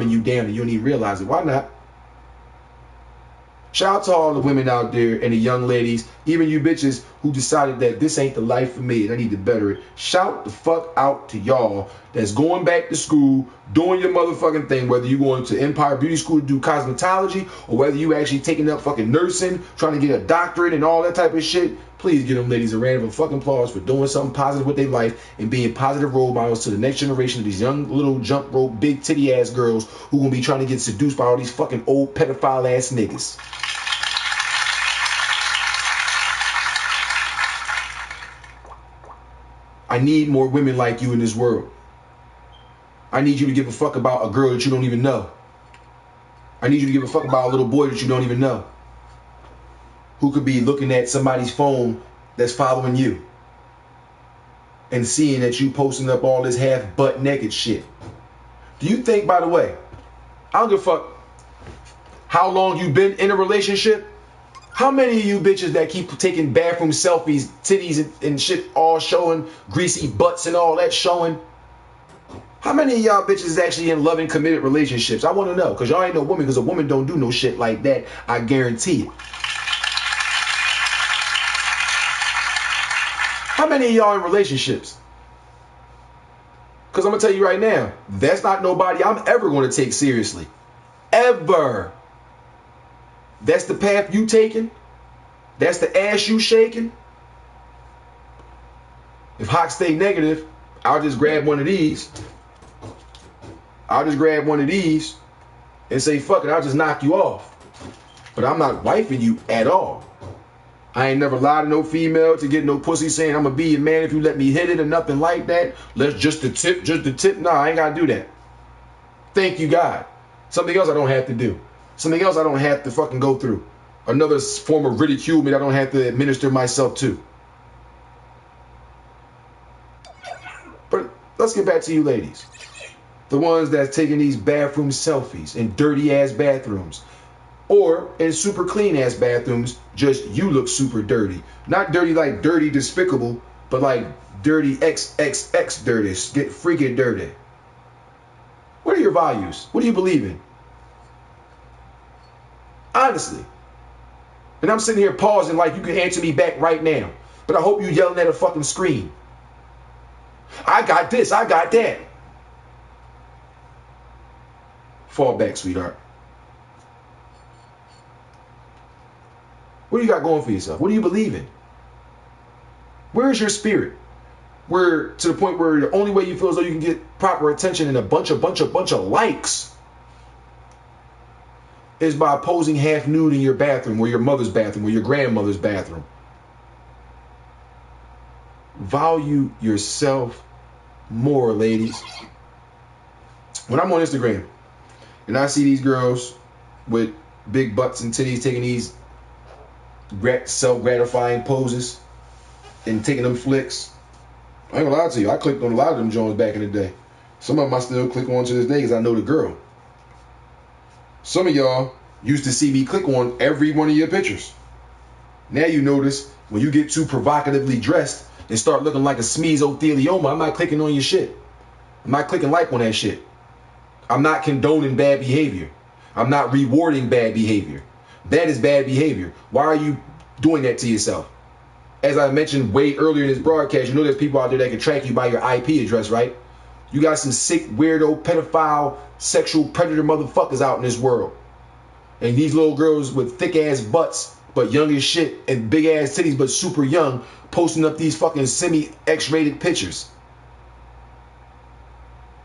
you down and you don't even realize it. Why not? Shout out to all the women out there and the young ladies, even you bitches who decided that this ain't the life for me and I need to better it. Shout the fuck out to y'all that's going back to school, doing your motherfucking thing, whether you going to Empire Beauty School to do cosmetology or whether you actually taking up fucking nursing, trying to get a doctorate and all that type of shit. Please give them ladies a round of fucking applause for doing something positive with their life and being positive role models to the next generation of these young little jump rope, big titty ass girls who gonna be trying to get seduced by all these fucking old pedophile ass niggas. I need more women like you in this world. I need you to give a fuck about a girl that you don't even know. I need you to give a fuck about a little boy that you don't even know, who could be looking at somebody's phone that's following you and seeing that you posting up all this half butt naked shit. Do you think, by the way, I don't give a fuck how long you've been in a relationship? How many of you bitches that keep taking bathroom selfies, titties and shit all showing, greasy butts and all that showing? How many of y'all bitches is actually in loving, committed relationships? I want to know, because y'all ain't no woman, because a woman don't do no shit like that. I guarantee it. How many of y'all in relationships? Because I'm going to tell you right now, that's not nobody I'm ever going to take seriously. Ever. That's the path you taking. That's the ass you shaking. If Hawk stay negative, I'll just grab one of these. I'll just grab one of these and say, fuck it, I'll just knock you off. But I'm not wifing you at all. I ain't never lied to no female to get no pussy saying I'm going to be your man if you let me hit it or nothing like that. Let's just the tip. Nah, I ain't got to do that. Thank you, God. Something else I don't have to do. Something else I don't have to fucking go through. Another form of ridicule that I don't have to administer myself to. But let's get back to you ladies. The ones that's taking these bathroom selfies in dirty ass bathrooms. Or in super clean ass bathrooms, just you look super dirty. Not dirty like dirty despicable, but like dirty XXX dirty. Get freaking dirty. What are your values? What do you believe in? Honestly. And I'm sitting here pausing like you can answer me back right now. But I hope you yelling at a fucking screen. I got this, I got that. Fall back, sweetheart. What do you got going for yourself? What do you believe in? Where is your spirit? Where to the point where the only way you feel as though you can get proper attention and a bunch of likes is by posing half nude in your bathroom or your mother's bathroom or your grandmother's bathroom. Value yourself more, ladies. When I'm on Instagram and I see these girls with big butts and titties taking these self-gratifying poses and taking them flicks, I ain't gonna lie to you, I clicked on a lot of them Jones back in the day. Some of them I still click on to this day because I know the girl. Some of y'all used to see me click on every one of your pictures. Now you notice when you get too provocatively dressed and start looking like a mesothelioma, I'm not clicking on your shit. I'm not clicking like on that shit. I'm not condoning bad behavior. I'm not rewarding bad behavior. That is bad behavior. Why are you doing that to yourself? As I mentioned way earlier in this broadcast, you know there's people out there that can track you by your IP address, right? You got some sick, weirdo, pedophile, sexual predator motherfuckers out in this world. And these little girls with thick ass butts, but young as shit, and big ass titties, but super young, posting up these fucking semi-X-rated pictures.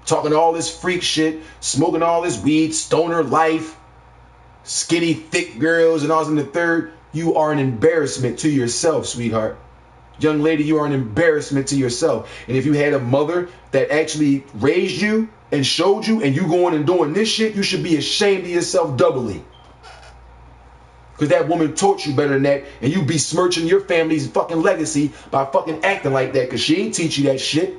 Talking all this freak shit, smoking all this weed, stoner life, skinny, thick girls, and all in the third. You are an embarrassment to yourself, sweetheart. Young lady, you are an embarrassment to yourself. And if you had a mother that actually raised you and showed you and you going and doing this shit, you should be ashamed of yourself doubly. Because that woman taught you better than that, and you besmirching your family's fucking legacy by fucking acting like that because she ain't teach you that shit.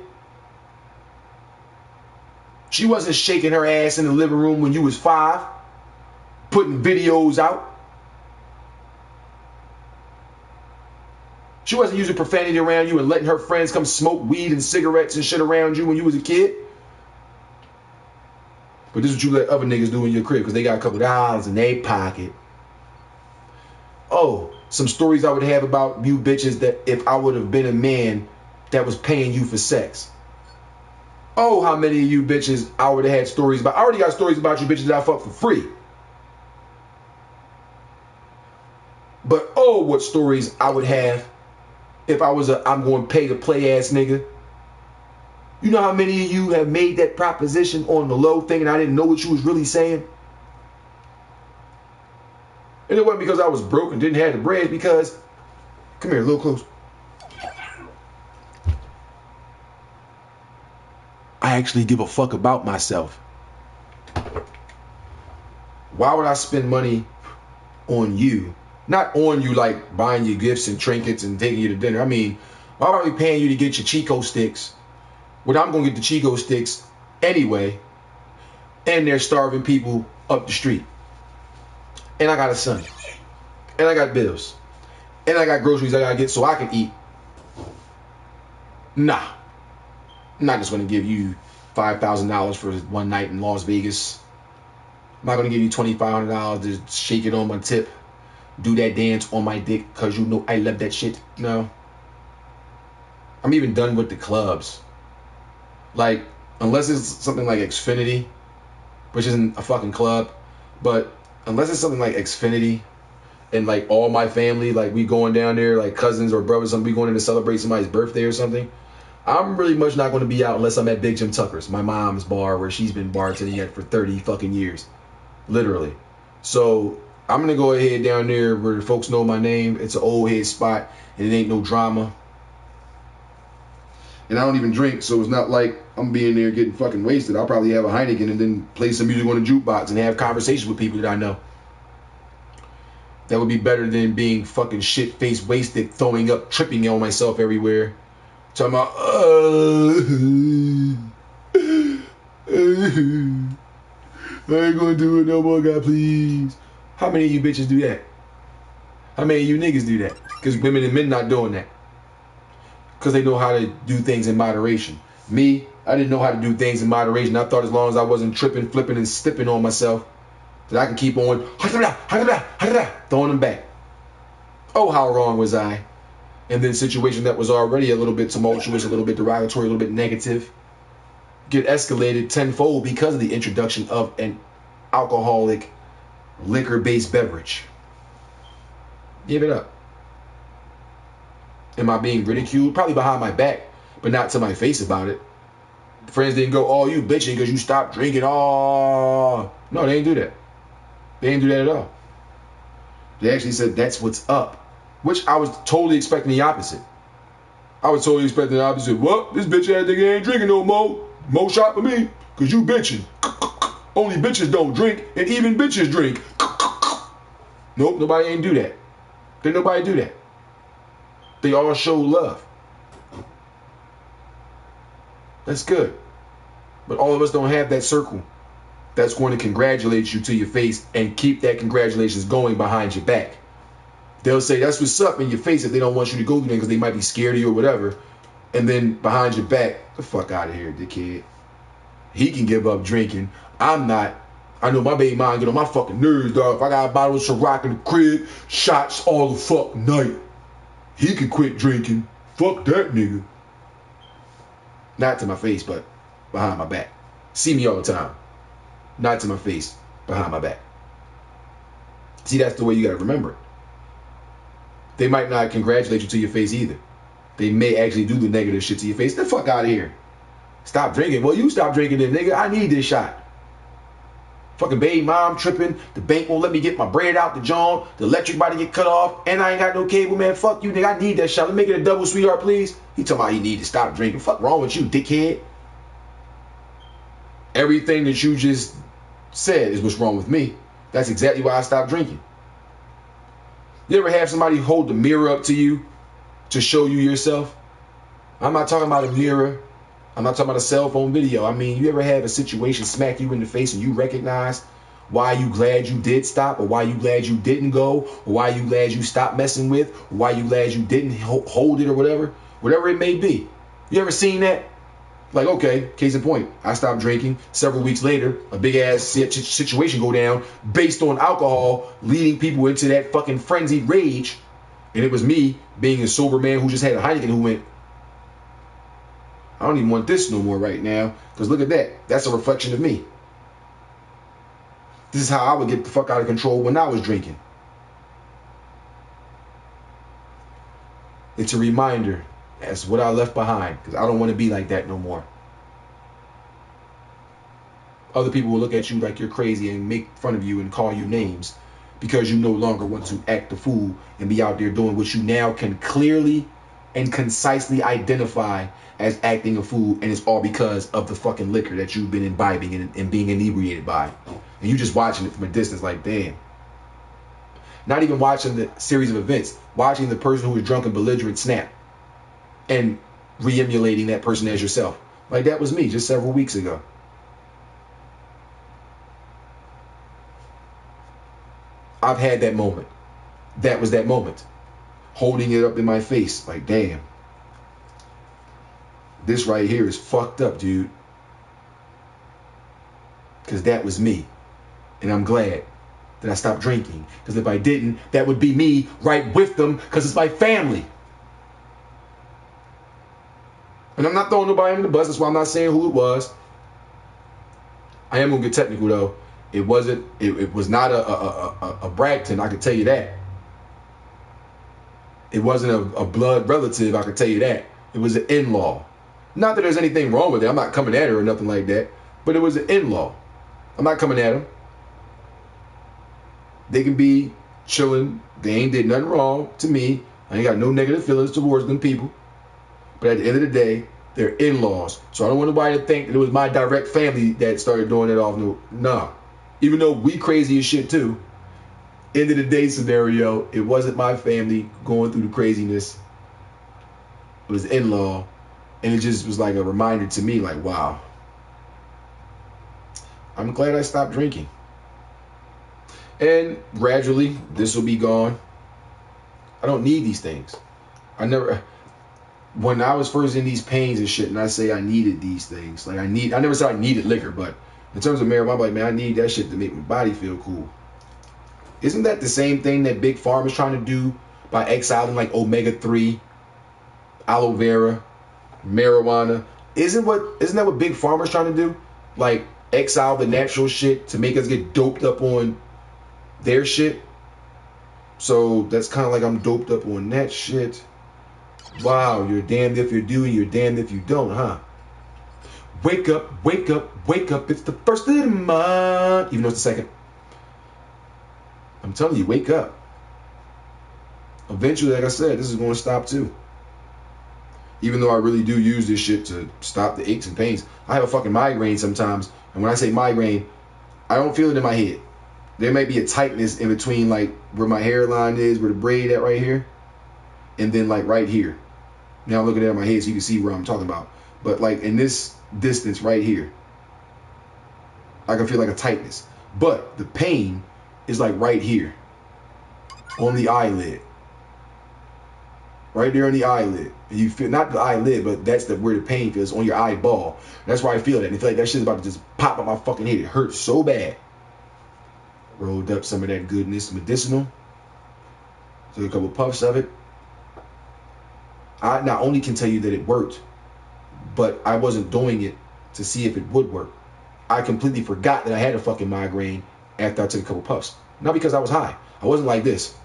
She wasn't shaking her ass in the living room when you was 5, putting videos out. She wasn't using profanity around you and letting her friends come smoke weed and cigarettes and shit around you when you was a kid. But this is what you let other niggas do in your crib because they got a couple dollars in their pocket. Oh, some stories I would have about you bitches that if I would have been a man that was paying you for sex. Oh, how many of you bitches I would have had stories about. I already got stories about you bitches that I fuck for free. But oh, what stories I would have if I was a I'm going to pay to play ass nigga. You know how many of you have made that proposition on the low thing and I didn't know what you was really saying? And it wasn't because I was broke and didn't have the bread, because, come here, a little close. I actually give a fuck about myself. Why would I spend money on you? Not on you like buying you gifts and trinkets and taking you to dinner. I mean, why would I be paying you to get your Chico sticks? Well, I'm going to get the Chico sticks anyway. And they're starving people up the street. And I got a son. And I got bills. And I got groceries I got to get so I can eat. Nah. I'm not just going to give you $5,000 for one night in Las Vegas. I'm not going to give you $2,500 to shake it on my tip. Do that dance on my dick because you know I love that shit. No. I'm even done with the clubs. Like, unless it's something like Xfinity, which isn't a fucking club, but unless it's something like Xfinity and like all my family, like we going down there, like cousins or brothers, something, we going in to celebrate somebody's birthday or something, I'm really much not going to be out unless I'm at Big Jim Tucker's, my mom's bar where she's been bartending at for 30 fucking years. Literally. So I'm going to go ahead down there where the folks know my name. It's an old head spot and it ain't no drama. And I don't even drink, so it's not like I'm being there getting fucking wasted. I'll probably have a Heineken and then play some music on the jukebox and have conversations with people that I know. That would be better than being fucking shit-faced wasted, throwing up, tripping on myself everywhere. Talking about, I ain't gonna do it no more, God, please. How many of you bitches do that? How many of you niggas do that? Because women and men not doing that. Because they know how to do things in moderation. Me, I didn't know how to do things in moderation. I thought as long as I wasn't tripping, flipping, and stipping on myself, that I could keep on throwing them back. Oh, how wrong was I? And then situation that was already a little bit tumultuous, a little bit derogatory, a little bit negative, get escalated tenfold because of the introduction of an alcoholic, liquor-based beverage. Give it up. Am I being ridiculed? Probably behind my back, but not to my face about it. Friends didn't go, oh, you bitching because you stopped drinking. Oh, no, they didn't do that. They didn't do that at all. They actually said that's what's up, which I was totally expecting the opposite. I was totally expecting the opposite. What? This bitch ass nigga ain't drinking no more. More shot for me, because you bitching. Only bitches don't drink, and even bitches drink. Nope, nobody ain't do that. Didn't nobody do that. They all show love. That's good. But all of us don't have that circle that's going to congratulate you to your face and keep that congratulations going behind your back. They'll say that's what's up in your face if they don't want you to go through there because they might be scared of you or whatever. And then behind your back, the fuck out of here, dickhead. He can give up drinking. I'm not. I know my baby mom get on my fucking nerves, dog. If I got a bottle of Ciroc in the crib, shots all the fucking night. He can quit drinking. Fuck that nigga. Not to my face, but behind my back. See me all the time. Not to my face, behind my back. See, that's the way you gotta remember it. They might not congratulate you to your face either. They may actually do the negative shit to your face. Get the fuck out of here. Stop drinking. Well, you stop drinking then, nigga. I need this shot. Fucking baby mom tripping. The bank won't let me get my bread out the joint. The electric about to get cut off. And I ain't got no cable, man. Fuck you, nigga. I need that shot. Let me make it a double, sweetheart, please. He talking about he need to stop drinking. Fuck wrong with you, dickhead? Everything that you just said is what's wrong with me. That's exactly why I stopped drinking. You ever have somebody hold the mirror up to you to show you yourself? I'm not talking about a mirror. I'm not talking about a cell phone video. I mean, you ever have a situation smack you in the face and you recognize why you glad you did stop, or why you glad you didn't go, or why you glad you stopped messing with, or why you glad you didn't hold it, or whatever it may be. You ever seen that? Like, okay, case in point, I stopped drinking. Several weeks later, a big ass situation go down based on alcohol, leading people into that fucking frenzied rage. And it was me, being a sober man who just had a Heineken, who went, I don't even want this no more right now, because look at that. That's a reflection of me. This is how I would get the fuck out of control when I was drinking. It's a reminder. That's what I left behind, because I don't want to be like that no more. Other people will look at you like you're crazy and make fun of you and call you names because you no longer want to act the fool and be out there doing what you now can clearly and concisely identify as acting a fool, and it's all because of the fucking liquor that you've been imbibing and being inebriated by. And you just watching it from a distance like, damn. Not even watching the series of events, watching the person who was drunk and belligerent snap and re-emulating that person as yourself. Like, that was me just several weeks ago. I've had that moment. That was that moment. Holding it up in my face. Like, damn. This right here is fucked up, dude. Because that was me. And I'm glad that I stopped drinking. Because if I didn't, that would be me right with them, because it's my family. And I'm not throwing nobody under the bus. That's why I'm not saying who it was. I am going to get technical, though. It was not a Bragton, I can tell you that. It wasn't a blood relative, I can tell you that. It was an in-law. Not that there's anything wrong with it. I'm not coming at her or nothing like that. But it was an in-law. I'm not coming at them. They can be chilling. They ain't did nothing wrong to me. I ain't got no negative feelings towards them people. But at the end of the day, they're in-laws. So I don't want nobody to think that it was my direct family that started doing it off. No. Even though we crazy as shit too. End of the day scenario, it wasn't my family going through the craziness. It was in-law. And it just was like a reminder to me, like, wow. I'm glad I stopped drinking. And gradually, this will be gone. I don't need these things. When I was first in these pains and shit, and I say I needed these things, like I never said I needed liquor, but in terms of marijuana, I'm like, man, I need that shit to make my body feel cool. Isn't that the same thing that Big Pharma is trying to do by exiling like omega-3, aloe vera, marijuana? Isn't that what Big Pharma is trying to do? Like exile the natural shit to make us get doped up on their shit. So that's kind of like I'm doped up on that shit. Wow, you're damned if you do and you're damned if you don't, huh? Wake up, wake up, wake up. It's the first of the month. Even though it's the second. I'm telling you, wake up. Eventually, like I said, this is going to stop too. Even though I really do use this shit to stop the aches and pains. I have a fucking migraine sometimes. And when I say migraine, I don't feel it in my head. There may be a tightness in between, like where my hairline is, where the braid at right here. And then like right here. Now I'm looking at my head so you can see where I'm talking about. But like in this distance right here, I can feel like a tightness. But the pain is like right here on the eyelid. Right there on the eyelid. And you feel, not the eyelid, but that's where the pain feels, on your eyeball. That's where I feel that. And I feel like that shit's about to just pop out my fucking head. It hurts so bad. Rolled up some of that goodness, medicinal. Took a couple puffs of it. I not only can tell you that it worked, but I wasn't doing it to see if it would work. I completely forgot that I had a fucking migraine after I took a couple puffs. Not because I was high. I wasn't like this.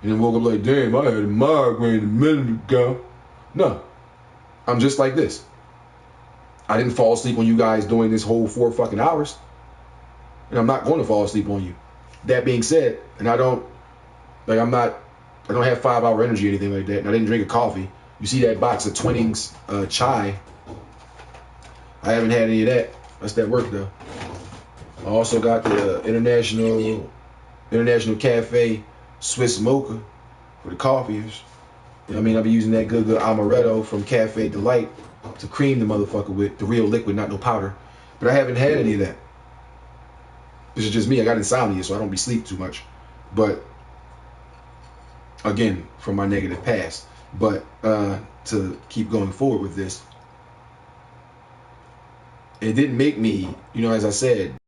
And then woke up like, damn, I had a migraine a minute ago. No. I'm just like this. I didn't fall asleep on you guys doing this whole 4 fucking hours. And I'm not going to fall asleep on you. That being said, and I don't have 5-hour energy or anything like that. And I didn't drink a coffee. You see that box of Twinings chai. I haven't had any of that. That's that work though. I also got the International Cafe Swiss Mocha for the coffees. I mean, I'll be using that good amaretto from Cafe Delight to cream the motherfucker with, the real liquid, not no powder. But I haven't had any of that. This is just me. I got insomnia, so I don't be sleep too much. But again, from my negative past. But to keep going forward with this. It didn't make me, as I said,